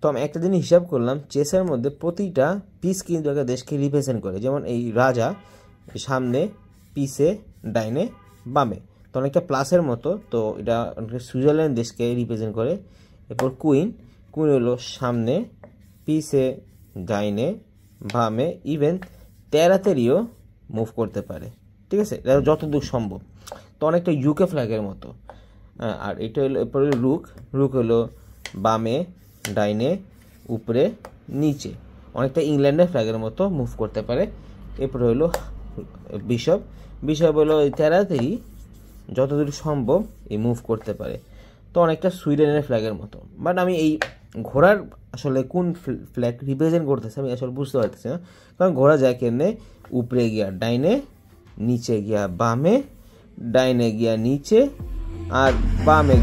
তো আমি একটা জিনিস হিসাব করলাম, চেসের মধ্যে প্রতিটা পিস কিন্তু একটা দেশকে রিপ্রেজেন্ট করে। যেমন এই রাজা সামনে, পিসে, ডাইনে, বামে, তো অনেকটা প্লাসের মতো। তো এটা অনেকটা সুইজারল্যান্ড দেশকে রিপ্রেজেন্ট করে। এরপর কুইন, কুইন হলো সামনে, পিসে, ডাইনে, বামে, ইভেন তেরাতেরিও মুভ করতে পারে, ঠিক আছে, এটা যতদূর সম্ভব। তো অনেকটা ইউকে ফ্ল্যাগের মতো। আর এটা হলো, এরপর হলো রুক, রুক হলো বামে, ডাইনে, উপরে, নিচে, অনেকটা ইংল্যান্ডের ফ্ল্যাগের মতো মুভ করতে পারে। এরপরে হলো বিশপ, বিশপ হলো তেরাতেরি যতদূর সম্ভব এই মুভ করতে পারে। তো অনেকটা সুইডেনের ফ্ল্যাগের মতো। বাট আমি এই ঘোড়ার আসলে কোন ফ্ল্যাগ রিপ্রেজেন্ট করতেছে আমি আসলে বুঝতে পারতেছি না। কারণ ঘোড়া যায় কেমনে, উপরে গিয়া ডাইনে, নিচে গিয়া বামে, ডাইনে গিয়া নিচে, আর বামে